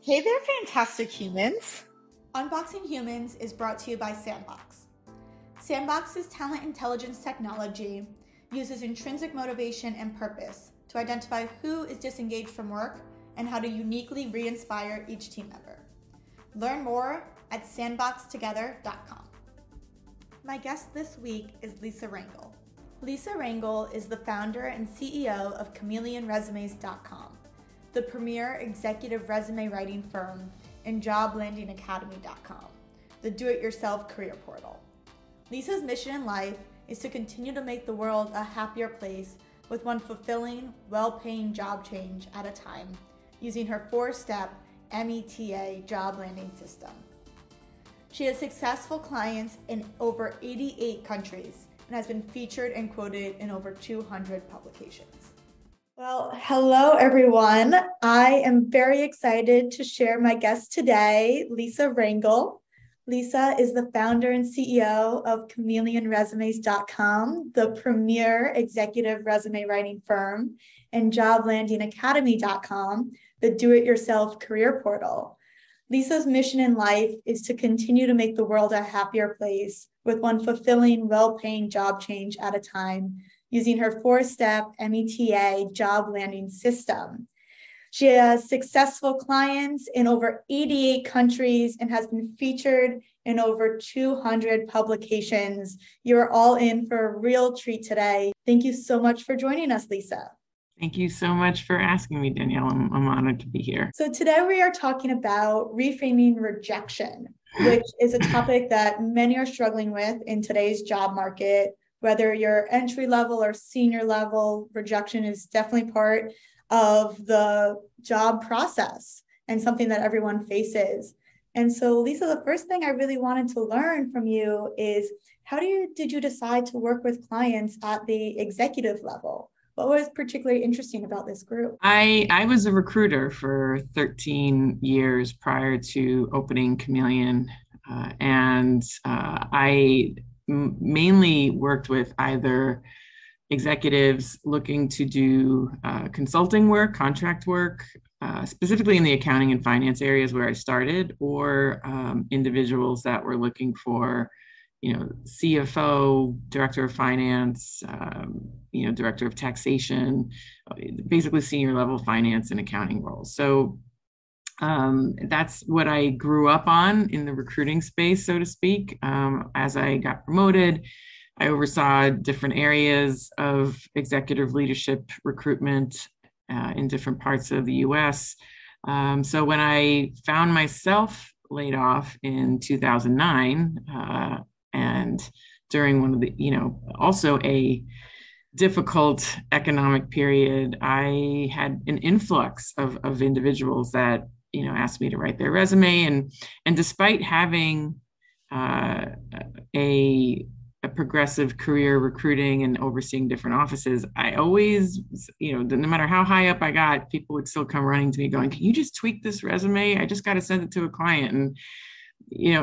Hey there, fantastic humans. Unboxing Humans is brought to you by Sandbox. Sandbox's talent intelligence technology uses intrinsic motivation and purpose to identify who is disengaged from work and how to uniquely re-inspire each team member. Learn more at sandboxtogether.com. My guest this week is Lisa Rangel. Lisa Rangel is the founder and CEO of ChameleonResumes.com, the premier executive resume writing firm, and joblandingacademy.com, the do-it-yourself career portal. Lisa's mission in life is to continue to make the world a happier place with one fulfilling, well-paying job change at a time, using her 4-step META job landing system. She has successful clients in over 88 countries and has been featured and quoted in over 200 publications. Well, hello, everyone. I am very excited to share my guest today, Lisa Rangel. Lisa is the founder and CEO of ChameleonResumes.com, the premier executive resume writing firm, and joblandingacademy.com, the do-it-yourself career portal. Lisa's mission in life is to continue to make the world a happier place with one fulfilling, well-paying job change at a time, using her 4-step META job landing system. She has successful clients in over 88 countries and has been featured in over 200 publications. You're all in for a real treat today. Thank you so much for joining us, Lisa. Thank you so much for asking me, Danielle. I'm honored to be here. So today we are talking about reframing rejection, which is a topic that many are struggling with in today's job market. Whether you're entry level or senior level, rejection is definitely part of the job process and something that everyone faces. And so, Lisa, the first thing I really wanted to learn from you is did you decide to work with clients at the executive level? What was particularly interesting about this group? I was a recruiter for 13 years prior to opening Chameleon, and I mainly worked with either executives looking to do consulting work, contract work, specifically in the accounting and finance areas where I started, or individuals that were looking for, CFO, director of finance, director of taxation, basically senior level finance and accounting roles. So that's what I grew up on in the recruiting space, so to speak. As I got promoted, I oversaw different areas of executive leadership recruitment in different parts of the US. So when I found myself laid off in 2009, and during one of the, also a difficult economic period, I had an influx of individuals that asked me to write their resume, and despite having a progressive career recruiting and overseeing different offices, I always, no matter how high up I got, people would still come running to me going, "Can you just tweak this resume? I just got to send it to a client." And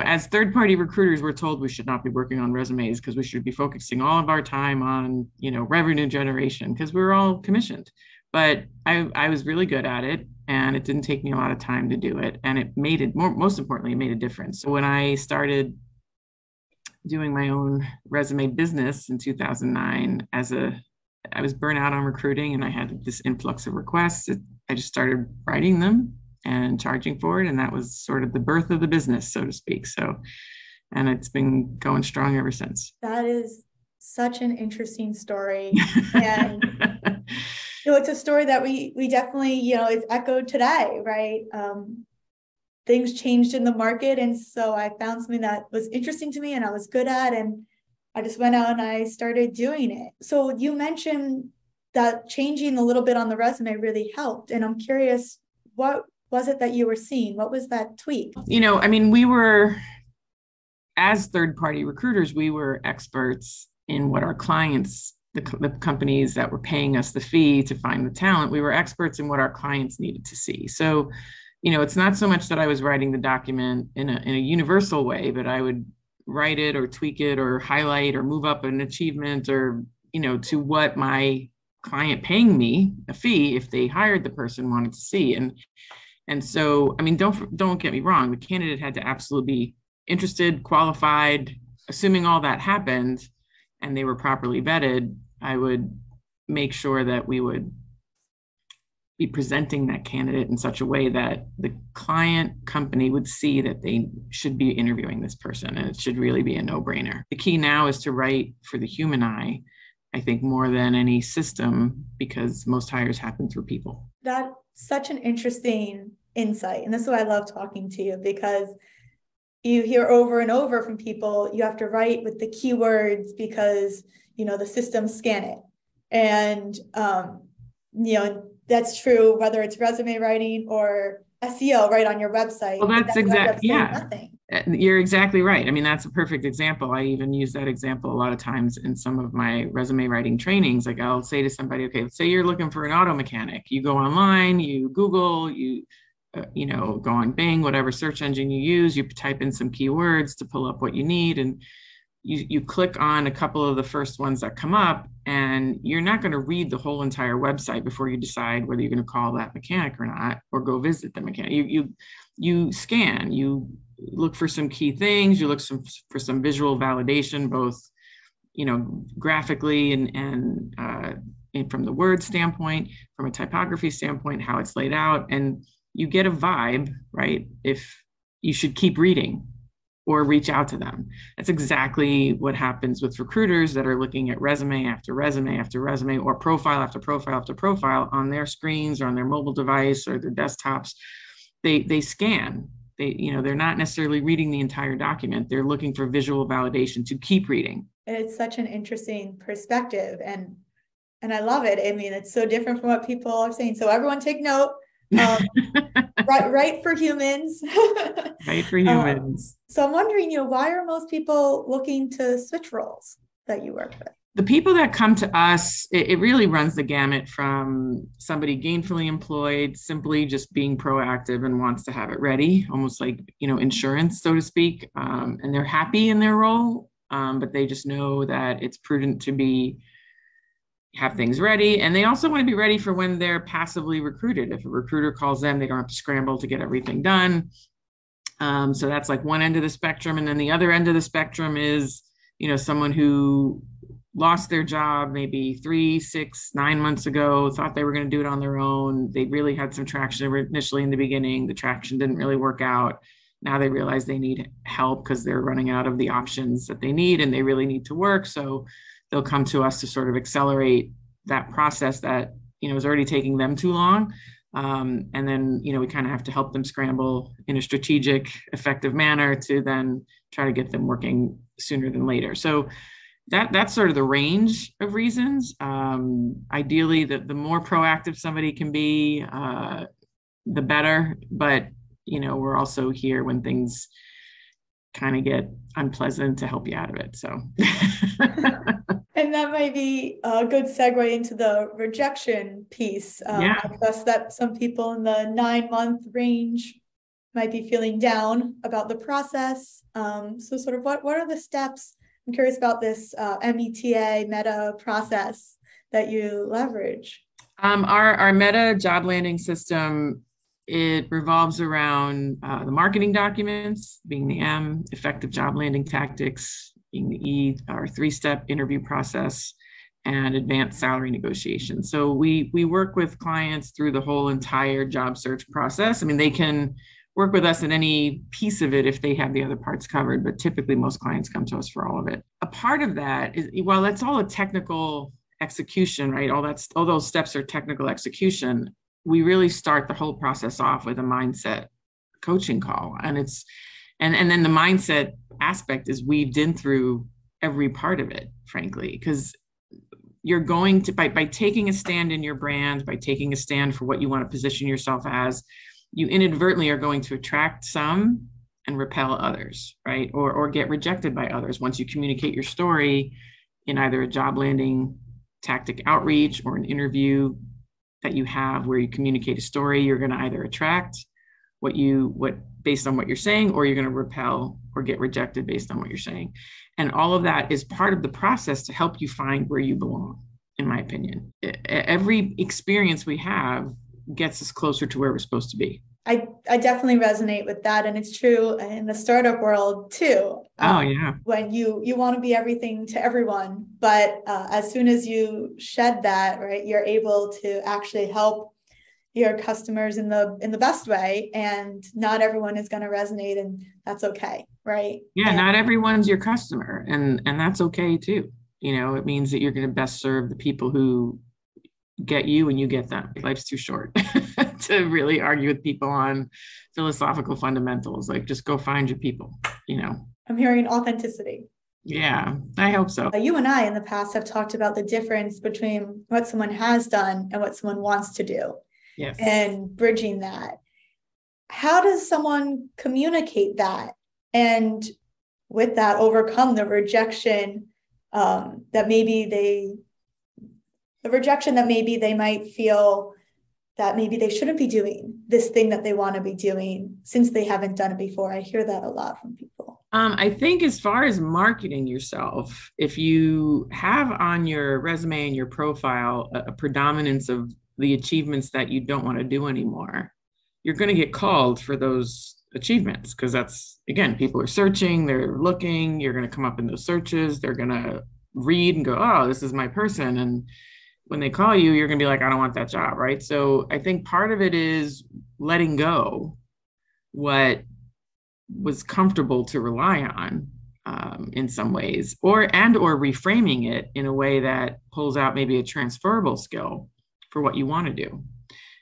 as third-party recruiters, we're told we should not be working on resumes because we should be focusing all of our time on, revenue generation because we're all commissioned. But I was really good at it, and it didn't take me a lot of time to do it. And it made it most importantly, it made a difference. So when I started doing my own resume business in 2009, I was burnt out on recruiting and I had this influx of requests. I just started writing them and charging for it. And that was sort of the birth of the business, so to speak. And it's been going strong ever since. That is such an interesting story. And it's a story that we definitely, is echoed today, right? Things changed in the market. And so I found something that was interesting to me and I was good at, and I just went out and I started doing it. So you mentioned that changing a little bit on the resume really helped. And I'm curious, what was it that you were seeing? What was that tweak? We were, as third-party recruiters, we were experts in what our clients, the companies that were paying us the fee to find the talent, we were experts in what our clients needed to see. So, it's not so much that I was writing the document in a universal way, but I would write it or tweak it or highlight or move up an achievement or, to what my client paying me a fee if they hired the person wanted to see. And And so, I mean, don't get me wrong, the candidate had to absolutely be interested, qualified. Assuming all that happened and they were properly vetted, I would make sure that we would be presenting that candidate in such a way that the client company would see that they should be interviewing this person, and it should really be a no-brainer. The key now is to write for the human eye, I think, more than any system, because most hires happen through people. That's such an interesting insight. And this is why I love talking to you, because you hear over and over from people, you have to write with the keywords because, the systems scan it. And, that's true, whether it's resume writing or SEO right on your website. Well, that's exactly, yeah. Nothing. You're exactly right. I mean, that's a perfect example. I even use that example a lot of times in some of my resume writing trainings. Like I'll say to somebody, okay, let's say you're looking for an auto mechanic. You go online, you Google, you go on Bing, whatever search engine you use, you type in some keywords to pull up what you need, and you click on a couple of the first ones that come up, and you're not going to read the whole entire website before you decide whether you're going to call that mechanic or not, or go visit the mechanic. You scan, you look for some key things, you look for some visual validation, both graphically and from the word standpoint, from a typography standpoint, how it's laid out, and you get a vibe, right? If you should keep reading or reach out to them. That's exactly what happens with recruiters that are looking at resume after resume after resume, or profile after profile after profile on their screens or on their mobile device or their desktops. They scan. They're not necessarily reading the entire document. They're looking for visual validation to keep reading. It's such an interesting perspective, and I love it. I mean, it's so different from what people are saying. So everyone take note. Right for humans. Right for humans. So I'm wondering, why are most people looking to switch roles that you work with? The people that come to us, it really runs the gamut from somebody gainfully employed, simply just being proactive and wants to have it ready, almost like, insurance, so to speak. And they're happy in their role, but they just know that it's prudent to have things ready. And they also want to be ready for when they're passively recruited. If a recruiter calls them, they don't have to scramble to get everything done. So that's like one end of the spectrum. And then the other end of the spectrum is, someone who lost their job maybe 3, 6, 9 months ago, thought they were going to do it on their own. They really had some traction initially in the beginning. The traction didn't really work out. Now they realize they need help because they're running out of the options that they need, and they really need to work. So they'll come to us to sort of accelerate that process that, is already taking them too long. And then, we kind of have to help them scramble in a strategic, effective manner to then try to get them working sooner than later. So that's sort of the range of reasons. Ideally, the more proactive somebody can be, the better. But, we're also here when things kind of get unpleasant to help you out of it. So. And that might be a good segue into the rejection piece. I guess that some people in the 9-month range might be feeling down about the process. So sort of what are the steps? I'm curious about this meta process that you leverage. Our meta job landing system, it revolves around the marketing documents, being the M, effective job landing tactics, being the E, our 3-step interview process, and advanced salary negotiation. So we work with clients through the whole entire job search process. I mean, they can work with us in any piece of it if they have the other parts covered, but typically most clients come to us for all of it. A part of that is, while that's all a technical execution, right? All those steps are technical execution. We really start the whole process off with a mindset coaching call. And then the mindset aspect is weaved in through every part of it, frankly, because you're going to, by taking a stand in your brand, by taking a stand for what you want to position yourself as, you inadvertently are going to attract some and repel others, right? Or get rejected by others. Once you communicate your story in either a job landing tactic outreach or an interview that you have where you communicate a story, you're going to either attract what based on what you're saying, or you're going to repel or get rejected based on what you're saying. And all of that is part of the process to help you find where you belong, in my opinion. Every experience we have gets us closer to where we're supposed to be. I definitely resonate with that. And it's true in the startup world too. Oh, yeah. When you want to be everything to everyone, but as soon as you shed that, right, you're able to actually help your customers in the best way, and not everyone is going to resonate, and that's okay, right? Yeah, And not everyone's your customer, and that's okay too. It means that you're going to best serve the people who get you and you get them. Life's too short to really argue with people on philosophical fundamentals. Like, just go find your people. I'm hearing authenticity. Yeah, I hope so. You and I in the past have talked about the difference between what someone has done and what someone wants to do. Yes. And bridging that. How does someone communicate that, and with that overcome the rejection that maybe they might feel that maybe they shouldn't be doing this thing that they want to be doing since they haven't done it before? I hear that a lot from people. I think as far as marketing yourself, if you have on your resume and your profile a predominance of the achievements that you don't want to do anymore, you're going to get called for those achievements, because that's, again, people are searching, they're looking, you're going to come up in those searches, they're going to read and go, oh, this is my person. And when they call you, you're going to be like, I don't want that job, right? So I think part of it is letting go what was comfortable to rely on in some ways, or reframing it in a way that pulls out maybe a transferable skill for what you want to do.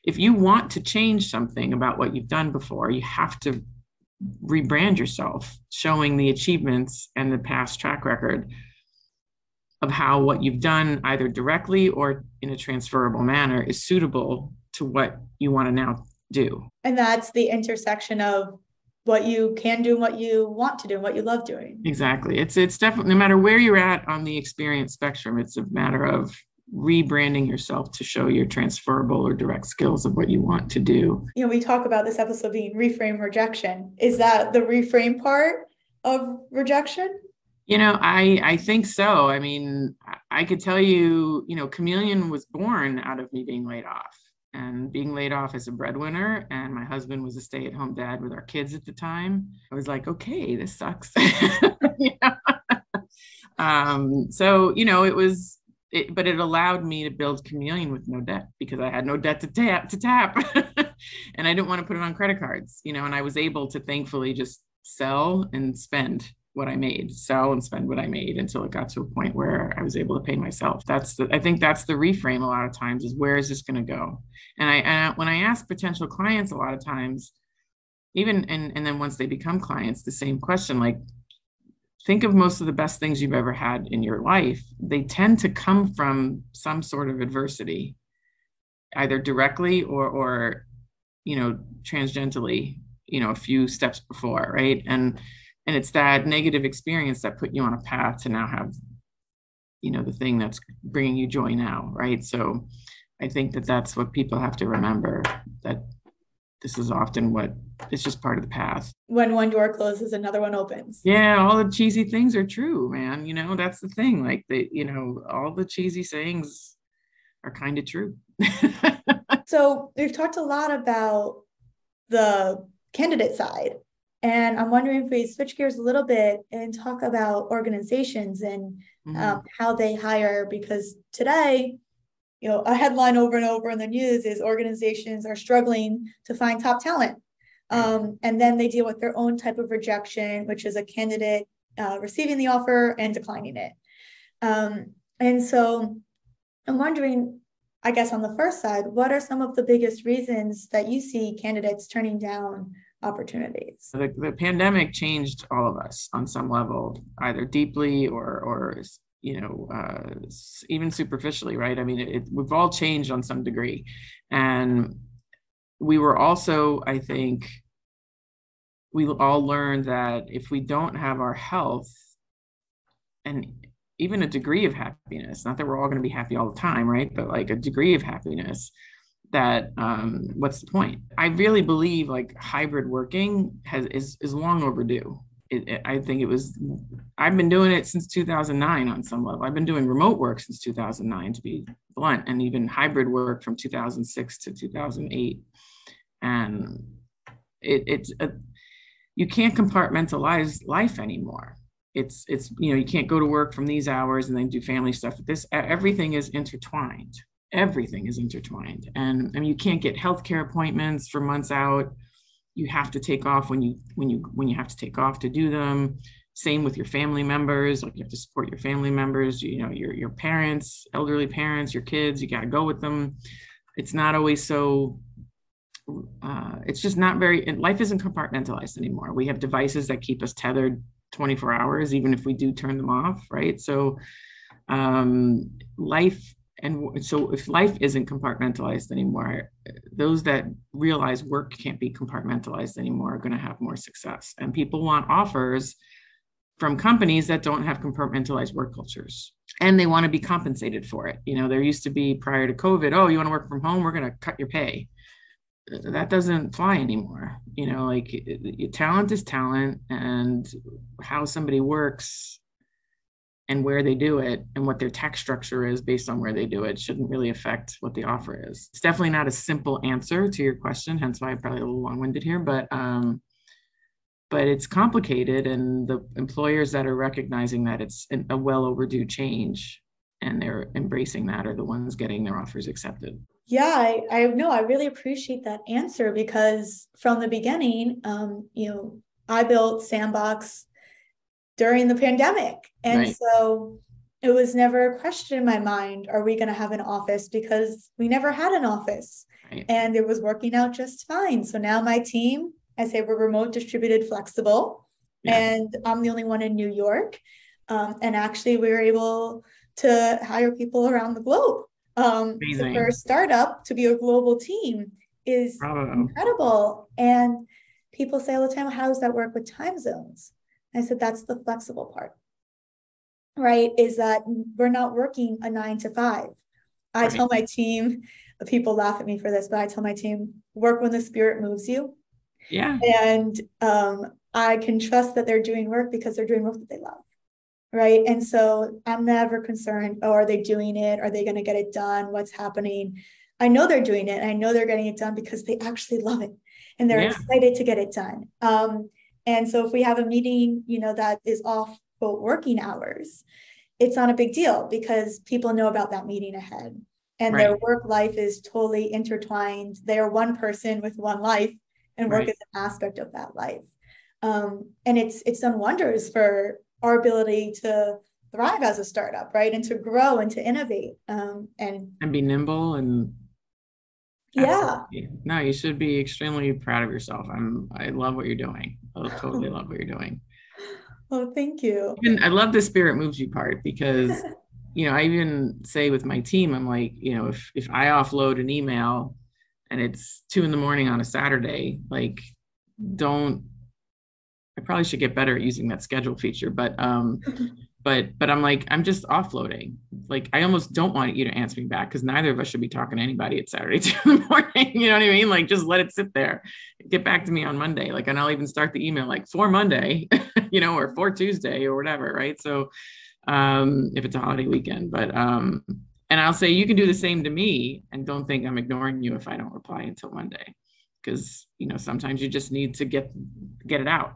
If you want to change something about what you've done before, you have to rebrand yourself, showing the achievements and the past track record of how what you've done, either directly or in a transferable manner, is suitable to what you want to now do. And that's the intersection of what you can do and what you want to do and what you love doing. Exactly. It's definitely, no matter where you're at on the experience spectrum, it's a matter of rebranding yourself to show your transferable or direct skills of what you want to do. We talk about this episode being reframe rejection. Is that the reframe part of rejection? I think so. I mean, I could tell you, Chameleon was born out of me being laid off, and being laid off as a breadwinner, and my husband was a stay-at-home dad with our kids at the time. I was like, okay, this sucks. But it allowed me to build Chameleon with no debt, because I had no debt to tap. And I didn't want to put it on credit cards, and I was able to thankfully just sell and spend what I made, sell and spend what I made, until it got to a point where I was able to pay myself. I think that's the reframe a lot of times, is where is this going to go? And when I ask potential clients a lot of times, even, and then once they become clients, the same question, like, think of most of the best things you've ever had in your life. They tend to come from some sort of adversity, either directly or tangentially, a few steps before, right? And it's that negative experience that put you on a path to now have, the thing that's bringing you joy now, right? So I think that's what people have to remember, that this is often it's just part of the path. When one door closes, another one opens. Yeah, all the cheesy things are true, man. That's the thing. Like, all the cheesy sayings are kind of true. So we've talked a lot about the candidate side, and I'm wondering if we switch gears a little bit and talk about organizations and how they hire, because today, a headline over and over in the news is organizations are struggling to find top talent. And then they deal with their own type of rejection, which is a candidate receiving the offer and declining it. And so I'm wondering, I guess on the first side, what are some of the biggest reasons that you see candidates turning down opportunities? The pandemic changed all of us on some level, either deeply or even superficially, right? I mean, we've all changed on some degree. And we were also, I think, we all learned that if we don't have our health and even a degree of happiness, not that we're all going to be happy all the time, right? But like a degree of happiness, that what's the point? I really believe like hybrid working is long overdue. I think I've been doing it since 2009 on some level. I've been doing remote work since 2009, to be blunt, and even hybrid work from 2006 to 2008. And it's a, you can't compartmentalize life anymore. It's you can't go to work from these hours and then do family stuff. This everything is intertwined. Everything is intertwined, and I mean you can't get healthcare appointments for months out. You have to take off when you have to take off to do them. Same with your family members. Like you have to support your family members. Your parents, elderly parents, your kids. You got to go with them. It's not always so. It's just not very. Life isn't compartmentalized anymore. We have devices that keep us tethered 24 hours, even if we do turn them off, right? So, life and so if life isn't compartmentalized anymore, those that realize work can't be compartmentalized anymore are going to have more success. And people want offers from companies that don't have compartmentalized work cultures, and they want to be compensated for it. There used to be, prior to COVID, oh, you want to work from home, we're going to cut your pay. That doesn't fly anymore. Like talent is talent, and how somebody works and where they do it and what their tax structure is based on where they do it shouldn't really affect what the offer is. It's definitely not a simple answer to your question, hence why I'm probably a little long-winded here, but it's complicated, and the employers that are recognizing that it's a well overdue change and they're embracing that are the ones getting their offers accepted. Yeah, I know. I really appreciate that answer, because from the beginning, I built Sandbox during the pandemic. And Right. so it was never a question in my mind, are we going to have an office? Because we never had an office. Right. And it was working out just fine. So now my team, I say we're remote, distributed, flexible. Yes. And I'm the only one in New York. And actually we were able to hire people around the globe. So for a startup to be a global team is incredible. And people say all the time, how does that work with time zones? I said, that's the flexible part, right? Is that we're not working a 9 to 5. I tell my team, people laugh at me for this, but I tell my team, work when the spirit moves you. Yeah. And I can trust that they're doing work because they're doing work that they love. Right. And so I'm never concerned, oh, are they doing it? Are they going to get it done? What's happening? I know they're doing it. And I know they're getting it done because they actually love it and they're excited to get it done. And so if we have a meeting, that is off quote working hours, it's not a big deal because people know about that meeting ahead, and their work life is totally intertwined. They are one person with one life, and work is an aspect of that life. And it's done wonders for our ability to thrive as a startup, right? And to grow and to innovate, and be nimble. And absolutely. No, you should be extremely proud of yourself. I love what you're doing. I totally love what you're doing. Oh, thank you. And I love the spirit moves you part, because I even say with my team, I'm like, if I offload an email and it's 2 a.m. on a Saturday, like I probably should get better at using that schedule feature, but I'm like, I'm just offloading. Like, I almost don't want you to answer me back, because neither of us should be talking to anybody at Saturday 2 a.m. You know what I mean? Like, just let it sit there. Get back to me on Monday. Like, and I'll even start the email like for Monday, or for Tuesday or whatever. Right. So if it's a holiday weekend, but and I'll say you can do the same to me, and don't think I'm ignoring you if I don't reply until Monday, because sometimes you just need to get it out.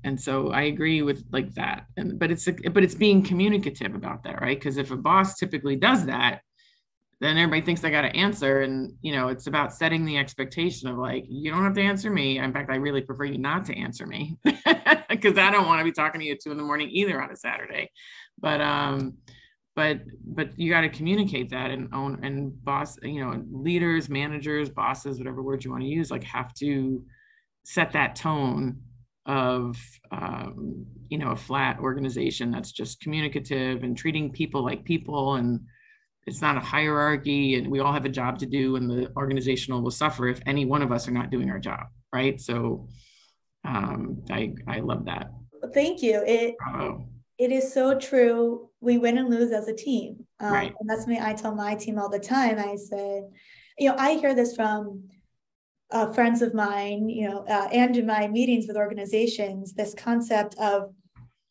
And so I agree with like that. But it's being communicative about that, right? Because if a boss typically does that, then everybody thinks they got to answer. And, it's about setting the expectation of like, you don't have to answer me. In fact, I really prefer you not to answer me, because I don't want to be talking to you at 2 a.m. either on a Saturday. But you got to communicate that, and own, and boss, leaders, managers, bosses, whatever word you want to use, like have to set that tone of a flat organization that's just communicative and treating people like people, and it's not a hierarchy, and we all have a job to do, and the organizational will suffer if any one of us are not doing our job, right? So I love that. Thank you. It is so true. We win and lose as a team. And that's me. I tell my team all the time. I said, I hear this from friends of mine, and in my meetings with organizations, this concept of,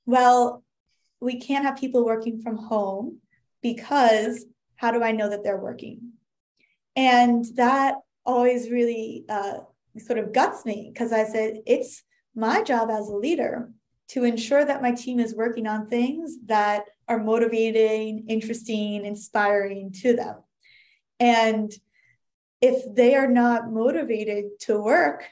well, we can't have people working from home because how do I know that they're working? And that always really sort of guts me, because I said, it's my job as a leader to ensure that my team is working on things that are motivating, interesting, inspiring to them. And if they are not motivated to work,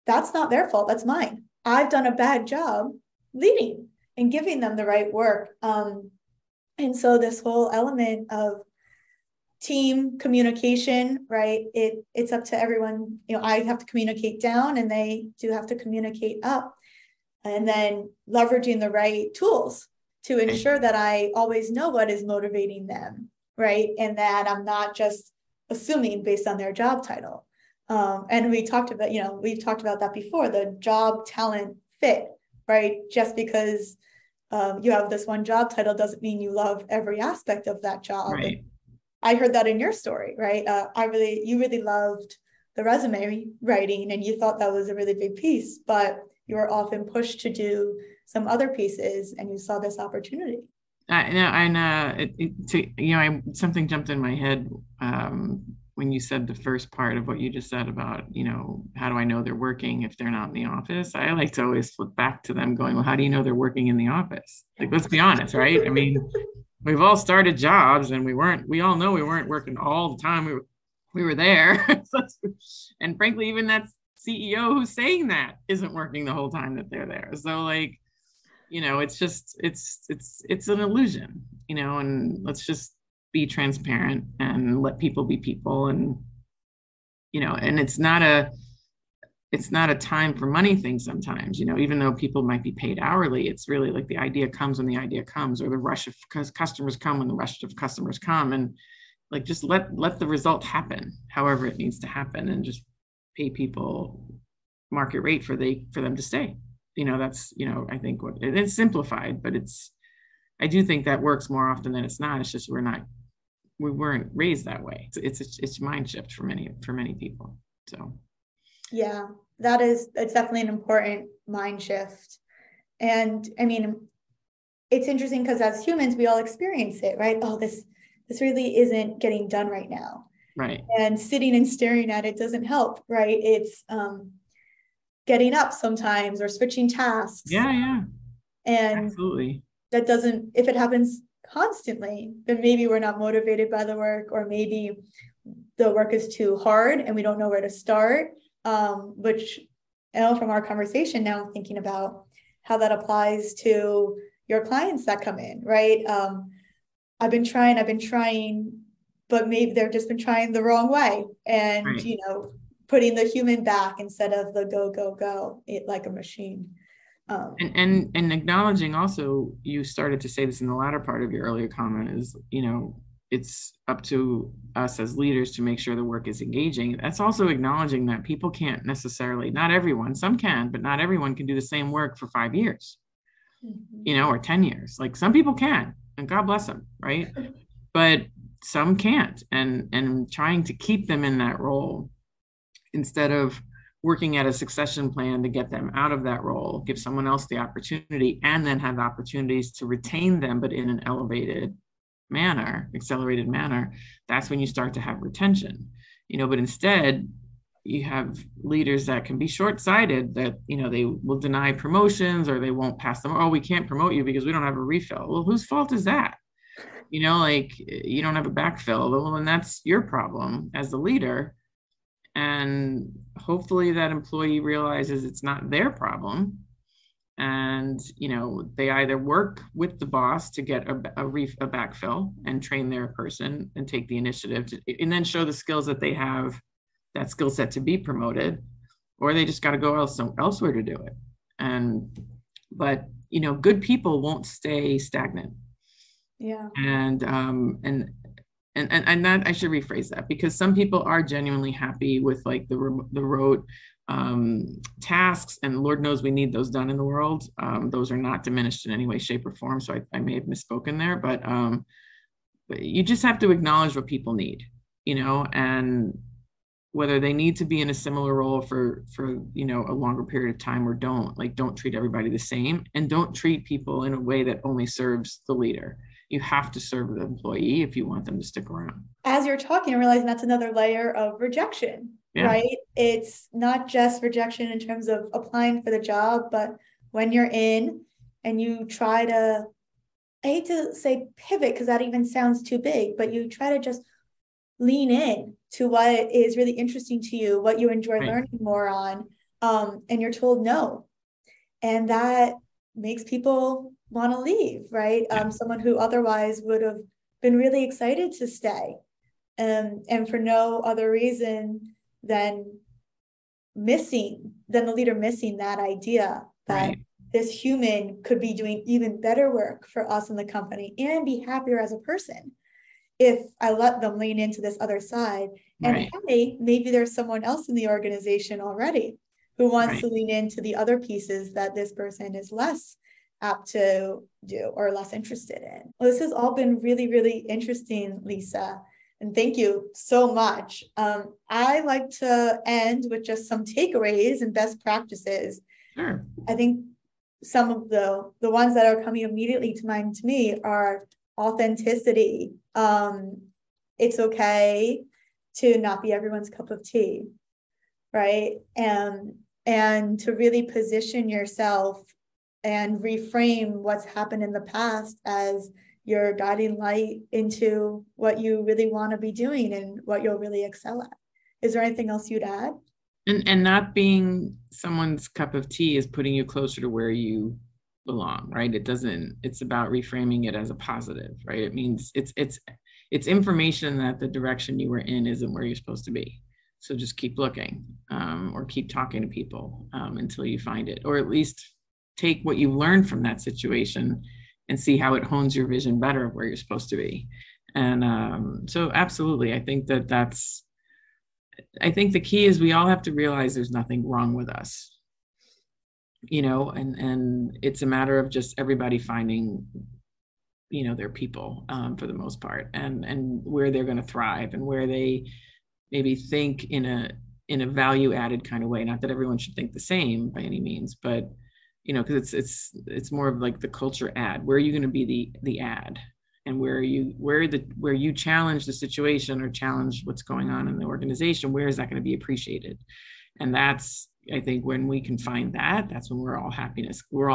that's not their fault, that's mine. I've done a bad job leading and giving them the right work. And so this whole element of team communication, right? It's up to everyone. I have to communicate down and they do have to communicate up. And then leveraging the right tools to ensure that I always know what is motivating them, right? And that I'm not just assuming based on their job title. And we've talked about that before, the job talent fit, right? Just because you have this one job title doesn't mean you love every aspect of that job. Right. I heard that in your story, right? You really loved the resume writing and you thought that was a really big piece, but you were often pushed to do some other pieces and you saw this opportunity. Something jumped in my head when you said the first part of what you just said about, how do I know they're working if they're not in the office? I like to always flip back to them going, well, how do you know they're working in the office? Like, let's be honest, right? I mean, we've all started jobs and we all know we weren't working all the time. We were there. And frankly, even that CEO who's saying that isn't working the whole time that they're there. So like, it's an illusion, and let's just be transparent and let people be people. And, and it's not a time for money thing sometimes, even though people might be paid hourly, it's really like the idea comes when the idea comes, or the rush of customers come when the rush of customers come. And like, just let the result happen, however it needs to happen, and just pay people market rate for them to stay. That's, I think it's simplified, but I do think that works more often than it's not. It's just we weren't raised that way. It's mind shift for many people. So yeah, it's definitely an important mind shift. And I mean, it's interesting because as humans, we all experience it, right? Oh, this really isn't getting done right now. Right. And sitting and staring at it doesn't help, right? It's getting up sometimes or switching tasks. Yeah. And absolutely. That doesn't, if it happens constantly, then maybe we're not motivated by the work, or maybe the work is too hard and we don't know where to start. Which, from our conversation now, I'm thinking about how that applies to your clients that come in, right? I've been trying, but maybe they've just been trying the wrong way, and right. Putting the human back instead of the go it like a machine. And acknowledging also, you started to say this in the latter part of your earlier comment, is it's up to us as leaders to make sure the work is engaging. That's also acknowledging that people can't necessarily, not everyone, some can, but not everyone can do the same work for 5 years, or 10 years. Like, some people can, and God bless them, right? But some can't, and trying to keep them in that role instead of working at a succession plan to get them out of that role, give someone else the opportunity, and then have opportunities to retain them, but in an accelerated manner. That's when you start to have retention, but instead you have leaders that can be short-sighted, that, they will deny promotions, or they won't pass them. Oh, we can't promote you because we don't have a refill. Well, whose fault is that? Like, you don't have a backfill. Well, then that's your problem as the leader. And hopefully that employee realizes it's not their problem. And, they either work with the boss to get a backfill and train their person and take the initiative and then show the skills that they have, that skill set to be promoted, or they just got to go elsewhere to do it. But good people won't stay stagnant. Yeah. And that, I should rephrase that, because some people are genuinely happy with like the rote tasks, and Lord knows we need those done in the world. Those are not diminished in any way, shape, or form. So I may have misspoken there, but you just have to acknowledge what people need, and whether they need to be in a similar role for a longer period of time, or don't treat everybody the same, and don't treat people in a way that only serves the leader. You have to serve the employee if you want them to stick around. As you're talking, I'm realizing that's another layer of rejection, Yeah. right? It's not just rejection in terms of applying for the job, but when you're in and you try to, I hate to say pivot because that even sounds too big, but you try to just lean in to what is really interesting to you, what you enjoy Right. learning more on, and you're told no. And that makes people want to leave, right? Yeah. Someone who otherwise would have been really excited to stay, and for no other reason than than the leader missing that idea that Right. this human could be doing even better work for us in the company and be happier as a person if I let them lean into this other side. And Right. hey, maybe there's someone else in the organization already who wants Right. to lean into the other pieces that this person is less apt to do or less interested in. Well, this has all been really, really interesting, Lisa. And thank you so much. I like to end with just some takeaways and best practices. Sure. I think some of the ones that are coming immediately to mind to me are authenticity. It's okay to not be everyone's cup of tea, right? And to really position yourself and reframe what's happened in the past as your guiding light into what you really want to be doing and what you'll really excel at. Is there anything else you'd add? And not being someone's cup of tea is putting you closer to where you belong, right? It's about reframing it as a positive, right? It means it's information that the direction you were in isn't where you're supposed to be. So just keep looking, or keep talking to people, until you find it, or at least take what you learned from that situation and see how it hones your vision better of where you're supposed to be. And so absolutely, I think the key is we all have to realize there's nothing wrong with us, and it's a matter of just everybody finding, their people, for the most part, and where they're going to thrive and where they maybe think in a value added kind of way. Not that everyone should think the same by any means, but because it's more of like the culture ad. Where are you going to be the ad? And where you challenge the situation or challenge what's going on in the organization, where is that going to be appreciated? And that's, I think, when we can find that's when we're all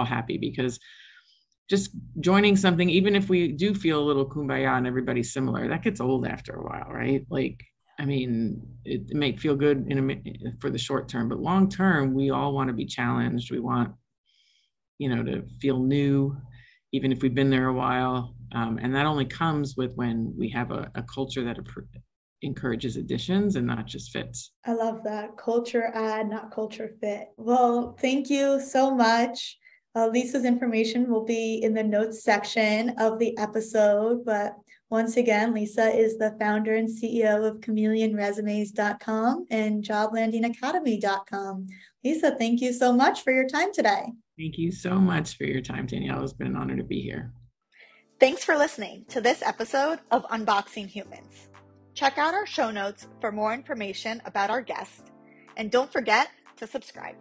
happy, because just joining something, even if we do feel a little kumbaya and everybody's similar, that gets old after a while, right? Like, I mean, it may feel good for the short term, but long term, we all want to be challenged. We want, to feel new, even if we've been there a while. And that only comes with when we have a culture that encourages additions and not just fits. I love that. Culture add, not culture fit. Well, thank you so much. Lisa's information will be in the notes section of the episode. But once again, Lisa is the founder and CEO of chameleonresumes.com and joblandingacademy.com. Lisa, thank you so much for your time today. Thank you so much for your time, Danielle. It's been an honor to be here. Thanks for listening to this episode of Unboxing Humans. Check out our show notes for more information about our guest, and don't forget to subscribe.